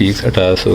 TX 1800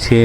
6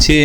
6